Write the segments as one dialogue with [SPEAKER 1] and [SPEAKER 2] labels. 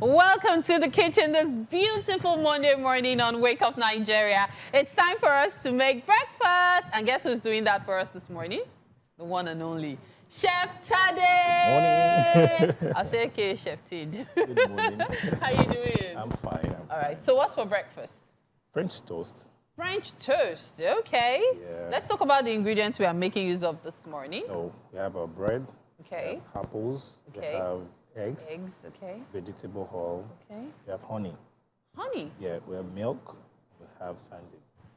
[SPEAKER 1] Welcome to the kitchen this beautiful Monday morning on Wake Up Nigeria. It's time for us to make breakfast. And guess who's doing that for us this morning? The one and only Chef Tade.
[SPEAKER 2] Morning.
[SPEAKER 1] I'll say, okay, Chef Tid.
[SPEAKER 2] Good morning.
[SPEAKER 1] How you doing?
[SPEAKER 2] I'm fine.
[SPEAKER 1] All right, so what's for breakfast?
[SPEAKER 2] French toast.
[SPEAKER 1] French toast, okay.
[SPEAKER 2] Yeah.
[SPEAKER 1] Let's talk about the ingredients we are making use of this morning.
[SPEAKER 2] So we have our bread.
[SPEAKER 1] Okay.
[SPEAKER 2] We have apples.
[SPEAKER 1] Okay.
[SPEAKER 2] We have eggs.
[SPEAKER 1] Eggs, okay.
[SPEAKER 2] Vegetable oil.
[SPEAKER 1] Okay.
[SPEAKER 2] We have honey.
[SPEAKER 1] Honey.
[SPEAKER 2] Yeah. We have milk. We have sardine.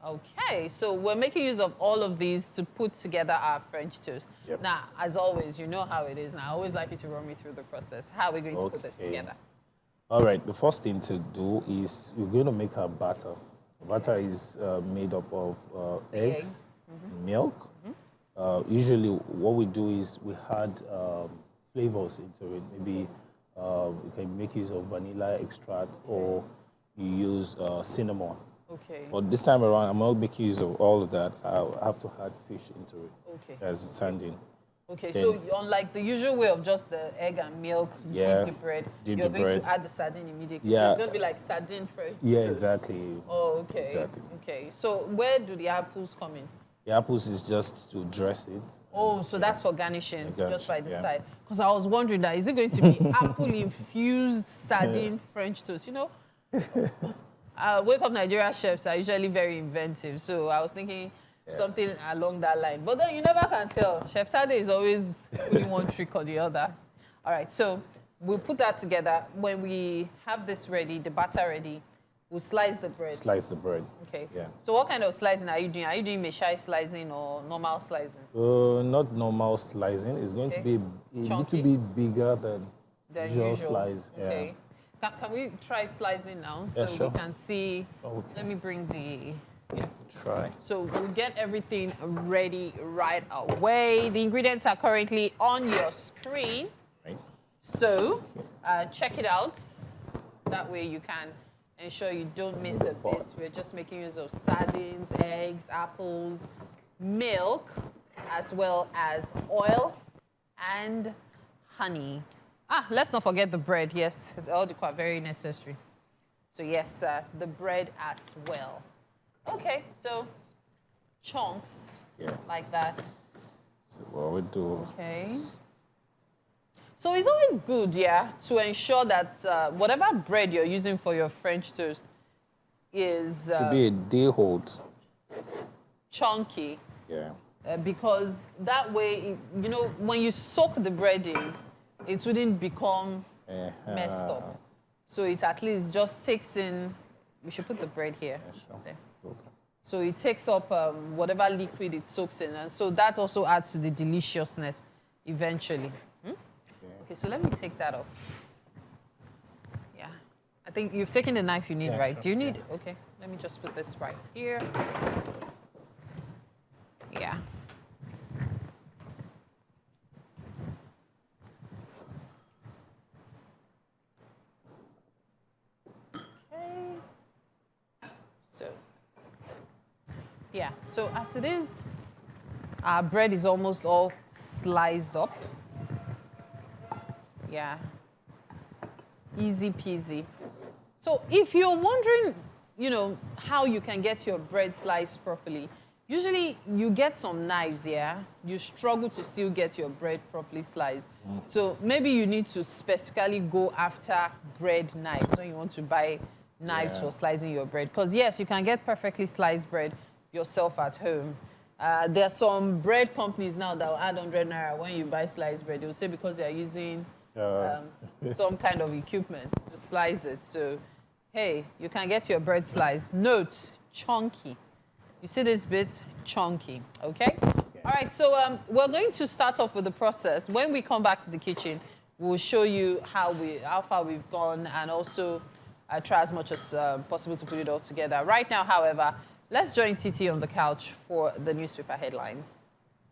[SPEAKER 1] Okay, so we're making use of all of these to put together our French toast.
[SPEAKER 2] Yep.
[SPEAKER 1] Now, as always, you know how it is. Now, I always like you to run me through the process. How are we going to put this together?
[SPEAKER 2] All right. The first thing to do is we're going to make our batter. The batter is made up of eggs, milk. Usually, what we do is we add flavors into it. Maybe you can make use of vanilla extract or you use cinnamon.
[SPEAKER 1] Okay.
[SPEAKER 2] But this time around, I'm not making use of all of that. I have to add fish into it
[SPEAKER 1] Okay.
[SPEAKER 2] as sardine.
[SPEAKER 1] Okay,
[SPEAKER 2] Then-
[SPEAKER 1] so unlike the usual way of just the egg and milk,
[SPEAKER 2] Yeah,
[SPEAKER 1] dip the bread,
[SPEAKER 2] dip
[SPEAKER 1] you're
[SPEAKER 2] the
[SPEAKER 1] going
[SPEAKER 2] bread.
[SPEAKER 1] to add the sardine immediately. So
[SPEAKER 2] Yeah.
[SPEAKER 1] it's going to be like sardine French
[SPEAKER 2] Yeah,
[SPEAKER 1] toast.
[SPEAKER 2] exactly.
[SPEAKER 1] Oh, okay.
[SPEAKER 2] Exactly.
[SPEAKER 1] Okay, so where do the apples come in?
[SPEAKER 2] The apples is just to dress it.
[SPEAKER 1] Oh, so that's for garnishing, just by the
[SPEAKER 2] yeah.
[SPEAKER 1] side. Because I was wondering that, is it going to be apple-infused sardine French toast? You know, Wake Up Nigeria chefs are usually very inventive. So I was thinking something along that line. But then you never can tell. Chef Tade is always putting one trick or the other. All right, so we'll put that together. When we have this ready, the batter ready, we'll slice the bread.
[SPEAKER 2] Slice the bread.
[SPEAKER 1] Okay.
[SPEAKER 2] Yeah.
[SPEAKER 1] So what kind of slicing are you doing? Are you doing meshai slicing or normal slicing?
[SPEAKER 2] Not normal slicing. It's going to
[SPEAKER 1] Okay.
[SPEAKER 2] be a
[SPEAKER 1] Chunky?
[SPEAKER 2] little bit bigger than usual
[SPEAKER 1] usual.
[SPEAKER 2] slice.
[SPEAKER 1] Okay. Can we try slicing now so
[SPEAKER 2] Yeah, sure.
[SPEAKER 1] we can see?
[SPEAKER 2] Okay.
[SPEAKER 1] Let me bring the. Yeah.
[SPEAKER 2] Try.
[SPEAKER 1] So we'll get everything ready right away. The ingredients are currently on your screen.
[SPEAKER 2] Right.
[SPEAKER 1] So check it out. That way you can ensure you don't miss a bit. We're just making use of sardines, eggs, apples, milk, as well as oil and honey. Let's not forget the bread. Yes, all the quite very necessary. So yes, the bread as well. Okay, so chunks like that.
[SPEAKER 2] So what we do?
[SPEAKER 1] Okay. So it's always good, to ensure that whatever bread you're using for your French toast is
[SPEAKER 2] Should be a day old.
[SPEAKER 1] chunky.
[SPEAKER 2] Yeah.
[SPEAKER 1] Because that way, when you soak the bread in, it wouldn't become messed up. So it at least just takes in, we should put the bread here.
[SPEAKER 2] Yeah, sure.
[SPEAKER 1] There.
[SPEAKER 2] Okay.
[SPEAKER 1] So it takes up whatever liquid it soaks in. And so that also adds to the deliciousness eventually. Okay, so let me take that off. Yeah. I think you've taken the knife you need,
[SPEAKER 2] Yeah,
[SPEAKER 1] right?
[SPEAKER 2] sure.
[SPEAKER 1] Do you need? Okay, let me just put this right here. Yeah. Okay. So, yeah, so as it is, our bread is almost all sliced up. Yeah, easy peasy. So if you're wondering, how you can get your bread sliced properly, usually you get some knives, you struggle to still get your bread properly sliced. So maybe you need to specifically go after bread knives when you want to buy knives for slicing your bread. Because yes, you can get perfectly sliced bread yourself at home. There are some bread companies now that will add 100 naira when you buy sliced bread. They will say because they are using some kind of equipment to slice it. So, hey, you can get your bread sliced. Note, chunky. You see this bit? Chunky, okay? All right, so we're going to start off with the process. When we come back to the kitchen, we'll show you how far we've gone and also try as much as possible to put it all together. Right now, however, let's join Titi on the couch for the newspaper headlines.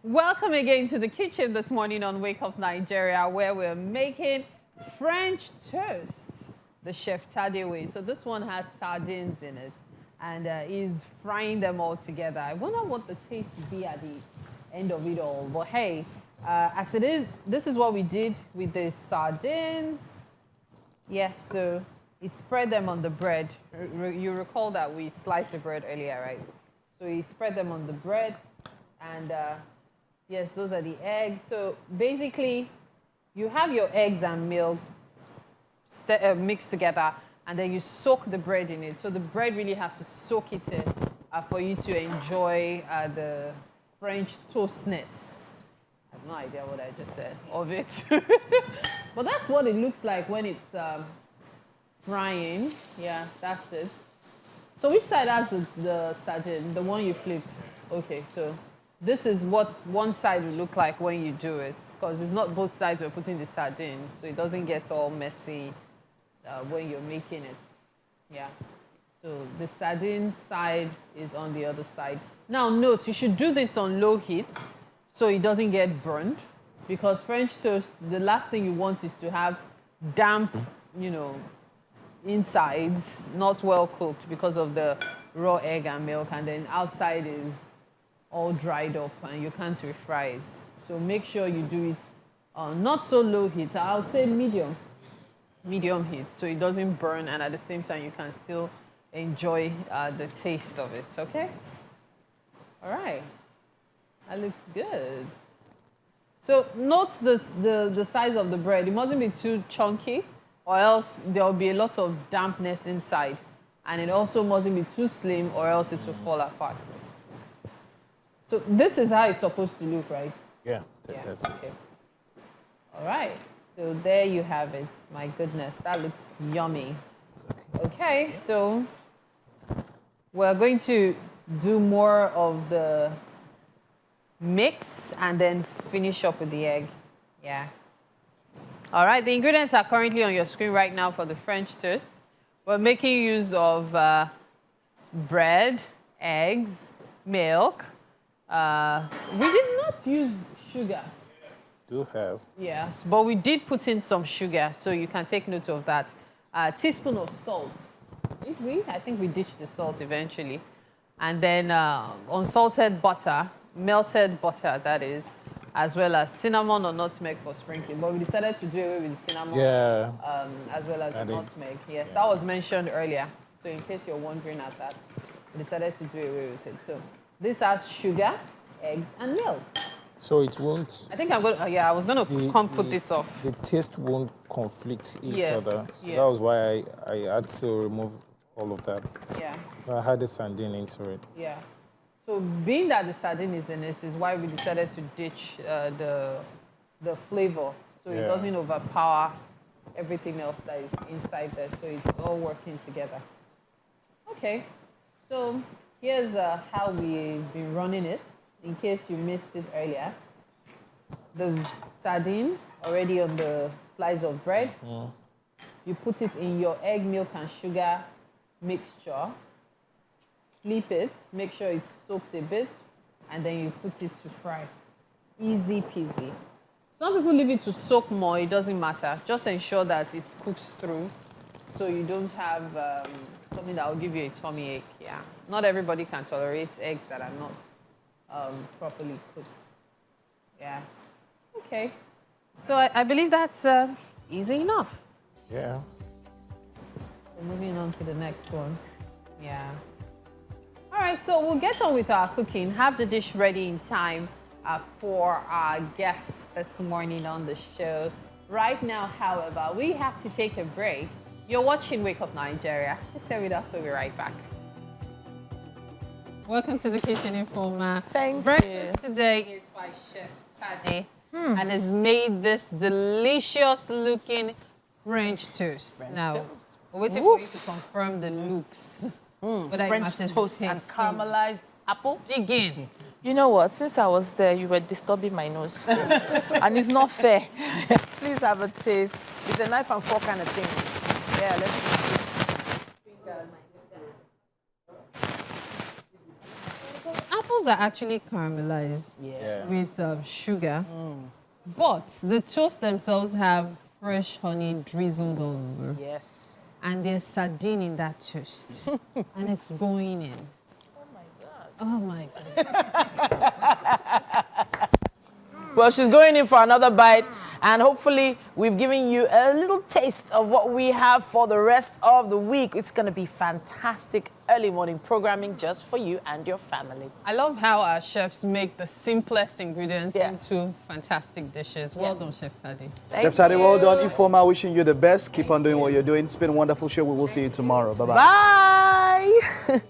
[SPEAKER 1] Welcome again to the kitchen this morning on Wake Up Nigeria, where we're making French toast the Chef Tade way. So this one has sardines in it, and he's frying them all together. I wonder what the taste will be at the end of it all. But hey, as it is, this is what we did with the sardines. Yes, so you spread them on the bread. You recall that we sliced the bread earlier, right? So you spread them on the bread, and yes, those are the eggs. So basically, you have your eggs and milk mixed together, and then you soak the bread in it. So the bread really has to soak it in for you to enjoy the French toastness. I have no idea what I just said of it. But that's what it looks like when it's frying. Yeah, that's it. So which side has the sardine? The one you flipped? Okay, so this is what one side will look like when you do it, because it's not both sides we're putting the sardine, so it doesn't get all messy when you're making it. Yeah. So the sardine side is on the other side. Now note, you should do this on low heat so it doesn't get burned, because French toast, the last thing you want is to have damp, insides, not well cooked because of the raw egg and milk, and then outside is all dried up and you can't refry it. So make sure you do it on not so low heat, I'll say medium heat, so it doesn't burn, and at the same time you can still enjoy the taste of it, okay? All right, that looks good. So note the size of the bread. It mustn't be too chunky, or else there'll be a lot of dampness inside. And it also mustn't be too slim, or else it will fall apart. So this is how it's supposed to look, right?
[SPEAKER 2] Yeah, that's
[SPEAKER 1] okay. All right, so there you have it. My goodness, that looks yummy. Okay, so we're going to do more of the mix and then finish up with the egg. Yeah. All right, the ingredients are currently on your screen right now for the French toast. We're making use of bread, eggs, milk. We did not use sugar.
[SPEAKER 2] Do have.
[SPEAKER 1] Yes, but we did put in some sugar, so you can take note of that. A teaspoon of salt. Did we? I think we ditched the salt eventually. And then unsalted butter, melted butter, that is, as well as cinnamon or nutmeg for sprinkling. But we decided to do away with the cinnamon as well as the nutmeg. Yes, that was mentioned earlier. So in case you're wondering at that, we decided to do away with it. So this has sugar, eggs, and milk.
[SPEAKER 2] So it won't...
[SPEAKER 1] I think I'm going to... I was going to put this off.
[SPEAKER 2] The taste won't conflict each other. So
[SPEAKER 1] yes.
[SPEAKER 2] that was why I had to remove all of that.
[SPEAKER 1] Yeah.
[SPEAKER 2] I had the sardine into it.
[SPEAKER 1] Yeah. So being that the sardine is in it is why we decided to ditch the flavor, so it doesn't overpower everything else that is inside there. So it's all working together. Okay. So here's how we've been running it, in case you missed it earlier. The sardine already on the slice of bread. You put it in your egg, milk, and sugar mixture. Flip it, make sure it soaks a bit, and then you put it to fry. Easy peasy. Some people leave it to soak more, it doesn't matter. Just ensure that it cooks through so you don't have something that will give you a tummy ache. Yeah. Not everybody can tolerate eggs that are not properly cooked. Yeah. Okay. So I believe that's easy enough.
[SPEAKER 2] Yeah.
[SPEAKER 1] So moving on to the next one. Yeah. All right, so we'll get on with our cooking. Have the dish ready in time for our guests this morning on the show. Right now, however, we have to take a break. You're watching Wake Up Nigeria. Just stay with us. We'll be right back. Welcome to the Kitchen Informer.
[SPEAKER 3] Thank
[SPEAKER 1] Breakfast
[SPEAKER 3] you.
[SPEAKER 1] today is by Chef Tade and has made this delicious-looking French toast. Now, we're waiting for you to confirm the looks.
[SPEAKER 3] French toast and caramelized apple.
[SPEAKER 1] Dig in.
[SPEAKER 3] You know what? Since I was there, you were disturbing my nose. And it's not fair.
[SPEAKER 4] Please have a taste. It's a knife and fork kind of thing. Yeah, let's
[SPEAKER 1] So apples are actually caramelized with sugar, but the toast themselves have fresh honey drizzled all over.
[SPEAKER 4] Yes.
[SPEAKER 1] And there's sardine in that toast. And it's going in.
[SPEAKER 3] Oh my God.
[SPEAKER 1] Oh my God.
[SPEAKER 4] Well, she's going in for another bite, and hopefully we've given you a little taste of what we have for the rest of the week. It's going to be fantastic early morning programming just for you and your family.
[SPEAKER 1] I love how our chefs make the simplest ingredients into fantastic dishes. Well done, Chef Tade.
[SPEAKER 5] Chef Tade, well done. Ifoma, wishing you the best. Keep on doing what you're doing. It's been a wonderful show. We will see you tomorrow. Bye-bye.
[SPEAKER 4] Bye.